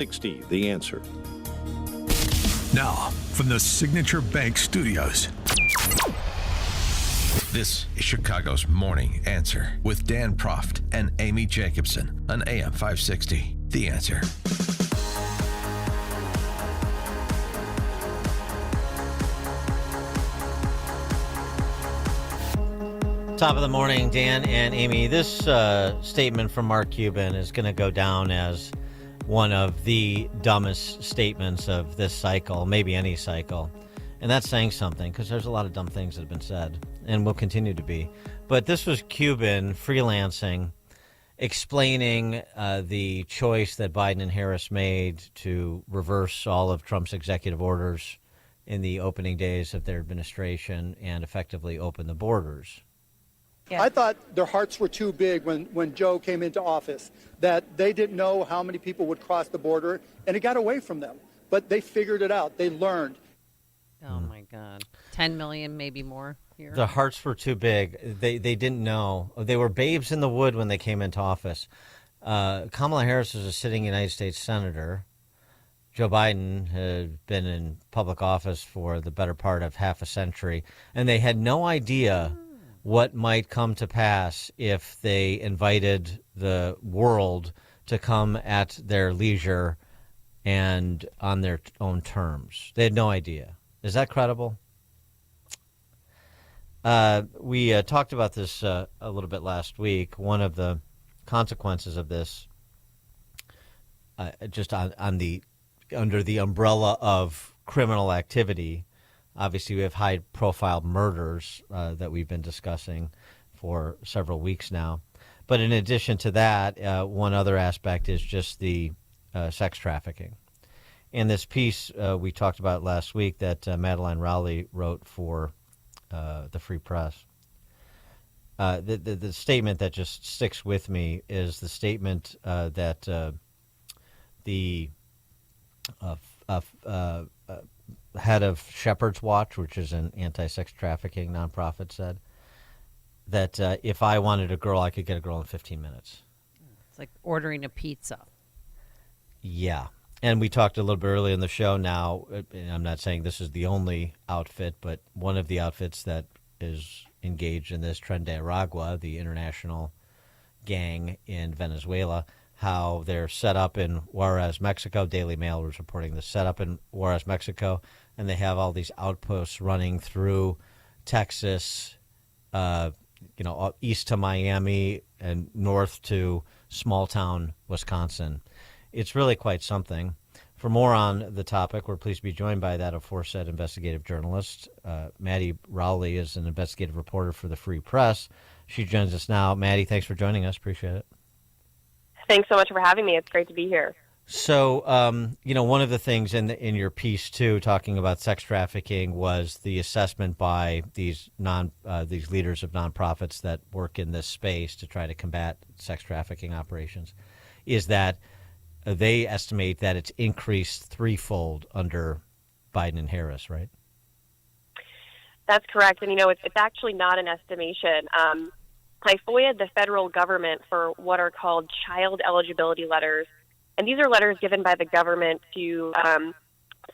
60, The Answer. Now, from the Signature Bank Studios. This is Chicago's Morning Answer with Dan Proft and Amy Jacobson on AM 560. The Answer. Top of the morning, Dan and Amy. This statement from Mark Cuban is going to go down as one of the dumbest statements of this cycle, maybe any cycle. And that's saying something, because there's a lot of dumb things that have been said and will continue to be. But this was Cuban freelancing, explaining the choice that Biden and Harris made to reverse all of Trump's executive orders in the opening days of their administration and effectively open the borders. Yeah. I thought their hearts were too big when Joe came into office, that they didn't know how many people would cross the border, and it got away from them. But they figured it out. They learned. Oh, my God. 10 million, maybe more here. The hearts were too big. They didn't know. They were babes in the wood when they came into office. Kamala Harris is a sitting United States senator. Joe Biden had been in public office for the better part of half a century, and they had no idea what might come to pass if they invited the world to come at their leisure and on their own terms. They had no idea. Is that credible? We talked about this a little bit last week. One of the consequences of this, just under the umbrella of criminal activity. Obviously, we have high-profile murders that we've been discussing for several weeks now. But in addition to that, one other aspect is just the sex trafficking. And this piece we talked about last week that Madeline Rowley wrote for the Free Press. The statement that just sticks with me is the statement that the head of Shepherd's Watch, which is an anti-sex trafficking nonprofit, said that if I wanted a girl, I could get a girl in 15 minutes. It's like ordering a pizza. Yeah. And we talked a little bit earlier in the show now, and I'm not saying this is the only outfit, but one of the outfits that is engaged in this, Tren de Aragua, the international gang in Venezuela, how they're set up in Juarez, Mexico. Daily Mail was reporting this, set up in Juarez, Mexico, and they have all these outposts running through Texas, east to Miami and north to small town Wisconsin. It's really quite something. For more on the topic, we're pleased to be joined by that aforesaid investigative journalist. Maddie Rowley is an investigative reporter for the Free Press. She joins us now. Maddie, thanks for joining us. Appreciate it. Thanks so much for having me. It's great to be here. So, one of the things in your piece too, talking about sex trafficking, was the assessment by these leaders of nonprofits that work in this space to try to combat sex trafficking operations, is that they estimate that it's increased threefold under Biden and Harris, right? That's correct. And, it's actually not an estimation. I FOIA'd the federal government for what are called child eligibility letters. And these are letters given by the government to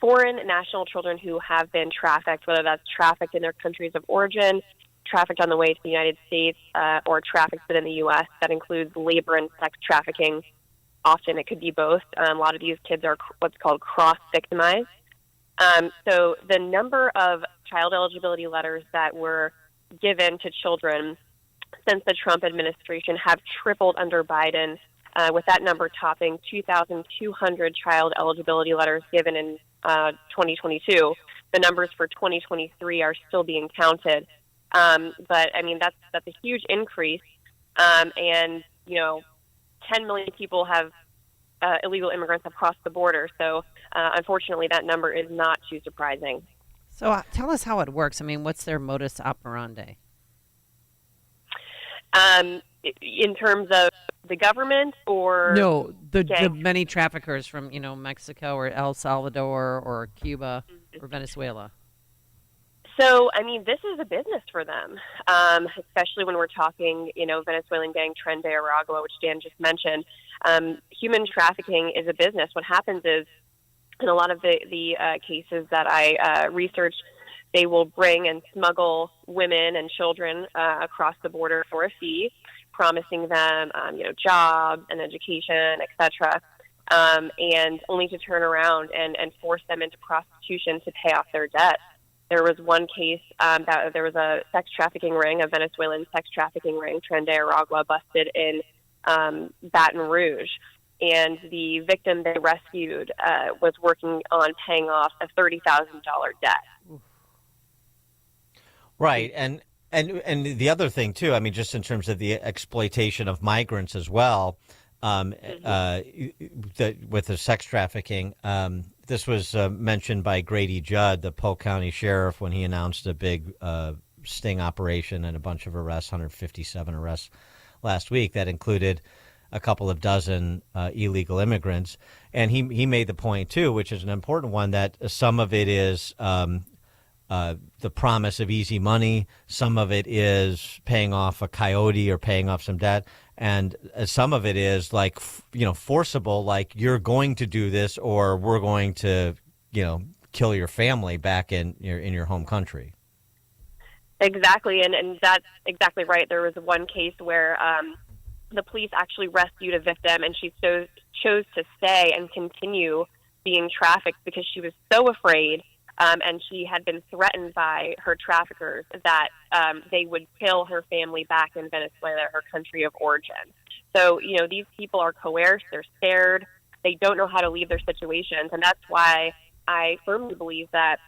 foreign national children who have been trafficked, whether that's trafficked in their countries of origin, trafficked on the way to the United States, or trafficked within the U.S. That includes labor and sex trafficking. Often it could be both. A lot of these kids are what's called cross-victimized. So the number of child eligibility letters that were given to children since the Trump administration have tripled under Biden, with that number topping 2,200 child eligibility letters given in 2022. The numbers for 2023 are still being counted. But, that's a huge increase. And, 10 million people have illegal immigrants have crossed the border. So, unfortunately, that number is not too surprising. So tell us how it works. What's their modus operandi? In terms of the government or no, the many traffickers from Mexico or El Salvador or Cuba or Venezuela. So, I mean, this is a business for them, especially when we're talking, Venezuelan gang Tren de Aragua, which Dan just mentioned. Human trafficking is a business. What happens is, in a lot of the cases that I researched, they will bring and smuggle women and children across the border for a fee, promising them, jobs and education, etc., and only to turn around and force them into prostitution to pay off their debt. There was one case that there was a sex trafficking ring, a Venezuelan sex trafficking ring, Tren de Aragua, busted in Baton Rouge. And the victim they rescued was working on paying off a $30,000 debt. Right, and the other thing too, I mean, just in terms of the exploitation of migrants as well, with the sex trafficking, this was mentioned by Grady Judd, the Polk County Sheriff, when he announced a big sting operation and a bunch of arrests, 157 arrests last week, that included a couple of dozen illegal immigrants. And he made the point too, which is an important one, that some of it is the promise of easy money. Some of it is paying off a coyote or paying off some debt. And some of it is like, forcible, like you're going to do this or we're going to, kill your family back in your home country. Exactly. And that's exactly right. There was one case where the police actually rescued a victim, and she chose to stay and continue being trafficked because she was so afraid. And she had been threatened by her traffickers that they would kill her family back in Venezuela, her country of origin. So, these people are coerced, they're scared, they don't know how to leave their situations. And that's why I firmly believe that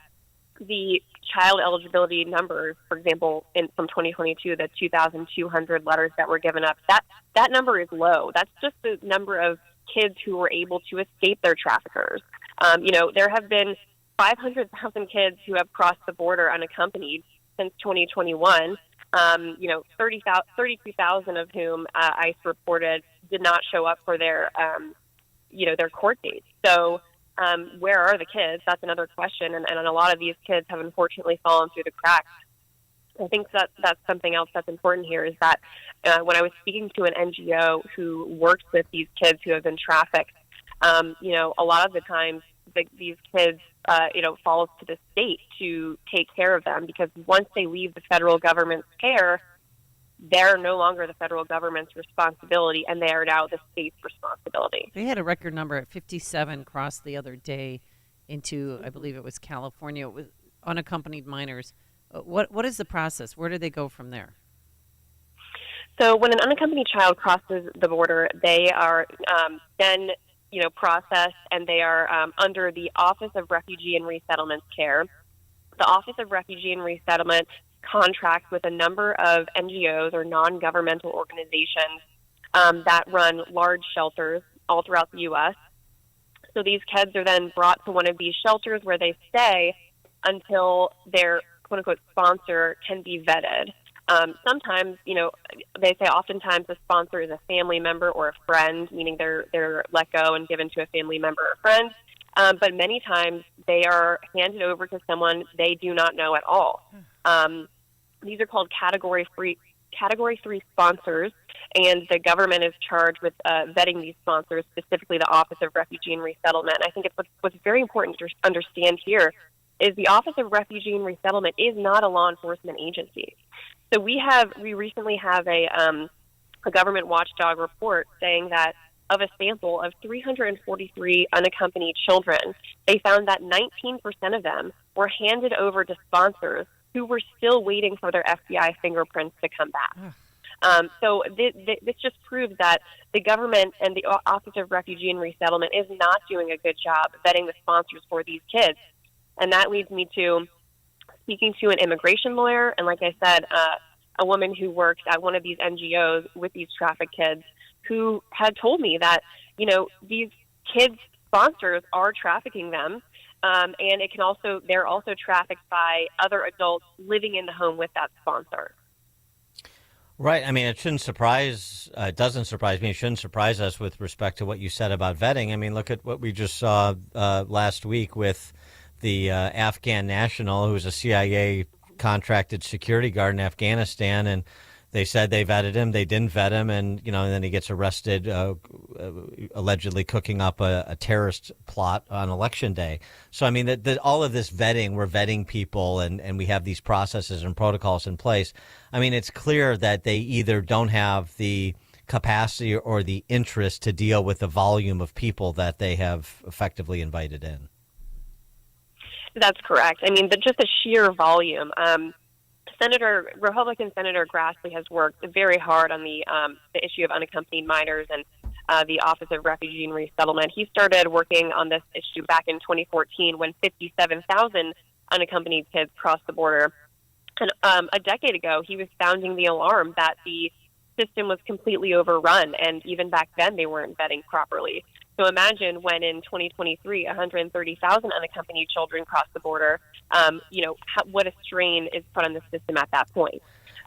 the child eligibility numbers, for example, from 2022, the 2,200 letters that were given up, that number is low. That's just the number of kids who were able to escape their traffickers. There have been 500,000 kids who have crossed the border unaccompanied since 2021. 32,000 of whom ICE reported did not show up for their court dates. So where are the kids? That's another question. And a lot of these kids have unfortunately fallen through the cracks. I think that's something else that's important here is that when I was speaking to an NGO who works with these kids who have been trafficked, a lot of the times these kids, falls to the state to take care of them, because once they leave the federal government's care, they're no longer the federal government's responsibility, and they are now the state's responsibility. They had a record number at 57 crossed the other day into, I believe it was California, with unaccompanied minors. What is the process? Where do they go from there? So when an unaccompanied child crosses the border, they are then processed, and they are under the Office of Refugee and Resettlement Care. The Office of Refugee and Resettlement contracts with a number of NGOs or non-governmental organizations that run large shelters all throughout the U.S. So these kids are then brought to one of these shelters where they stay until their quote-unquote sponsor can be vetted. Sometimes, they say oftentimes the sponsor is a family member or a friend, meaning they're let go and given to a family member or friend. But many times they are handed over to someone they do not know at all. These are called Category 3 sponsors, and the government is charged with vetting these sponsors, specifically the Office of Refugee and Resettlement. And I think what's very important to understand here is the Office of Refugee and Resettlement is not a law enforcement agency. So we recently have a government watchdog report saying that of a sample of 343 unaccompanied children, they found that 19% of them were handed over to sponsors who were still waiting for their FBI fingerprints to come back. So this just proves that the government and the Office of Refugee and Resettlement is not doing a good job vetting the sponsors for these kids. And that leads me to speaking to an immigration lawyer, and like I said, a woman who works at one of these NGOs with these trafficked kids, who had told me that, these kids' sponsors are trafficking them, and they're also trafficked by other adults living in the home with that sponsor. Right. I mean, it doesn't surprise me. It shouldn't surprise us with respect to what you said about vetting. I mean, look at what we just saw last week with the Afghan national who was a CIA contracted security guard in Afghanistan, and they said they vetted him. They didn't vet him, and and then he gets arrested, allegedly cooking up a terrorist plot on Election Day. So I mean, that all of this vetting, we're vetting people, and we have these processes and protocols in place. I mean, it's clear that they either don't have the capacity or the interest to deal with the volume of people that they have effectively invited in. That's correct. I mean, just the sheer volume. Republican Senator Grassley has worked very hard on the issue of unaccompanied minors and the Office of Refugee and Resettlement. He started working on this issue back in 2014 when 57,000 unaccompanied kids crossed the border. And a decade ago, he was sounding the alarm that the system was completely overrun, and even back then they weren't vetting properly. So imagine when in 2023, 130,000 unaccompanied children crossed the border, what a strain is put on the system at that point.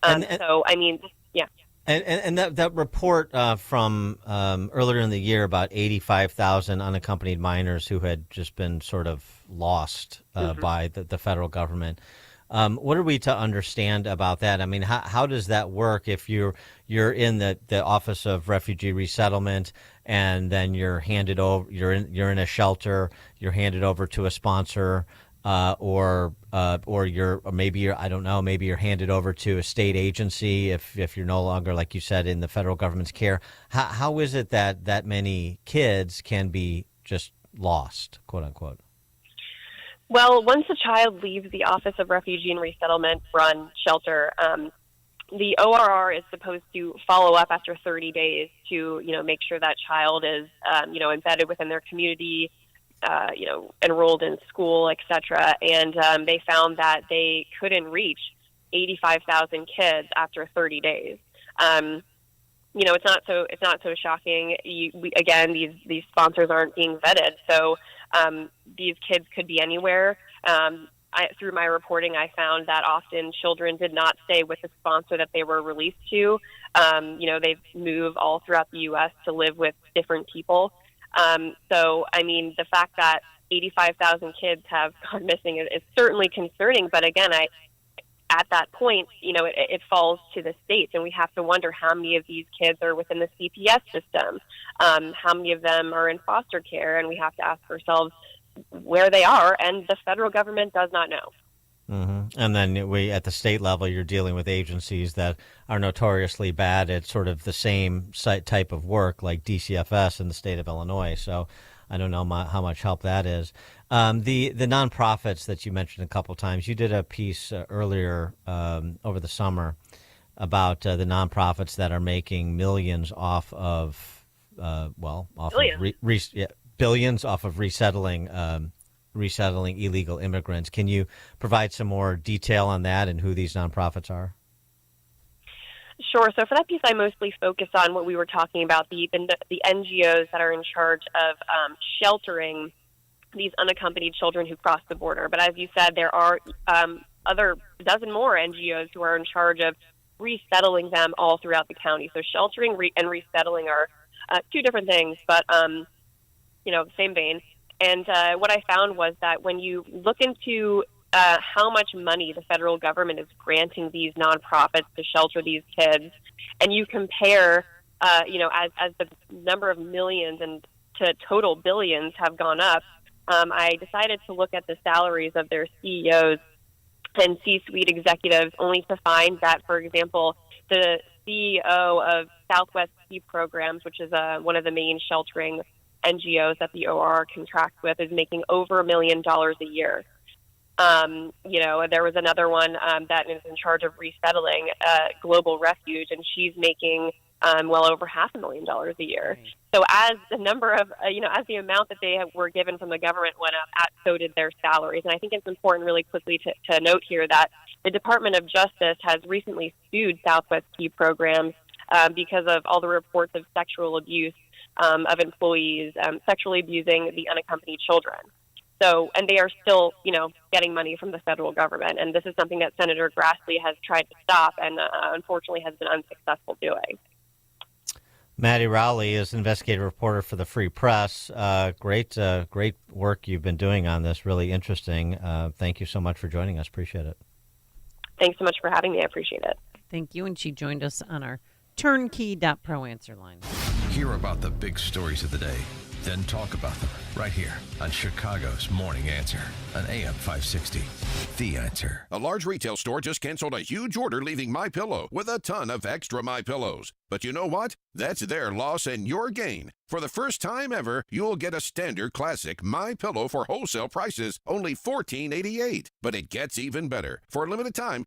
So, I mean, yeah. And that report from earlier in the year about 85,000 unaccompanied minors who had just been sort of lost by the federal government. What are we to understand about that? I mean, how does that work if you're in the Office of Refugee Resettlement and then you're handed over, you're in a shelter, you're handed over to a sponsor, or maybe you're handed over to a state agency if you're no longer, like you said, in the federal government's care. How is it that many kids can be just lost, quote unquote? Well, once a child leaves the Office of Refugee and Resettlement run shelter, the ORR is supposed to follow up after 30 days to, make sure that child is, embedded within their community, enrolled in school, et cetera. And they found that they couldn't reach 85,000 kids after 30 days. It's not so shocking. These sponsors aren't being vetted, so these kids could be anywhere. Through my reporting, I found that often children did not stay with the sponsor that they were released to. They move all throughout the U.S. to live with different people. So, I mean, the fact that 85,000 kids have gone missing is certainly concerning. But again, at that point, it falls to the states, and we have to wonder how many of these kids are within the CPS system, how many of them are in foster care, and we have to ask ourselves where they are, and the federal government does not know. Mm-hmm. And then at the state level, you're dealing with agencies that are notoriously bad at sort of the same type of work, like DCFS in the state of Illinois. So I don't know how much help that is. The nonprofits that you mentioned a couple times, you did a piece earlier over the summer about the nonprofits that are making millions off of billions off of resettling illegal immigrants. Can you provide some more detail on that and who these nonprofits are? Sure. So for that piece, I mostly focus on what we were talking about, the NGOs that are in charge of sheltering these unaccompanied children who cross the border. But as you said, there are other dozen more NGOs who are in charge of resettling them all throughout the county. So sheltering and resettling are two different things, but same vein. And what I found was that when you look into how much money the federal government is granting these nonprofits to shelter these kids, and you compare, as the number of millions and to total billions have gone up, I decided to look at the salaries of their CEOs and C-suite executives, only to find that, for example, the CEO of Southwest Key Programs, which is one of the main sheltering NGOs that the OR contracts with, is making over $1 million a year. There was another one that is in charge of resettling Global Refuge, and she's making well over $500,000 a year. So as the number of, as the amount that they were given from the government went up, so did their salaries. And I think it's important really quickly to note here that the Department of Justice has recently sued Southwest Key Programs because of all the reports of sexual abuse of employees sexually abusing the unaccompanied children. So, and they are still, getting money from the federal government. And this is something that Senator Grassley has tried to stop and unfortunately has been unsuccessful doing. Maddie Rowley is investigative reporter for the Free Press. Great work you've been doing on this. Really interesting. Thank you so much for joining us. Appreciate it. Thanks so much for having me. I appreciate it. Thank you. And she joined us on our turnkey.pro answer line. Hear about the big stories of the day, then talk about them right here on Chicago's Morning Answer on AM 560. The Answer. A large retail store just canceled a huge order, leaving MyPillow with a ton of extra MyPillows. But you know what? That's their loss and your gain. For the first time ever, you'll get a standard classic MyPillow for wholesale prices, only $14.88. But it gets even better. For a limited time,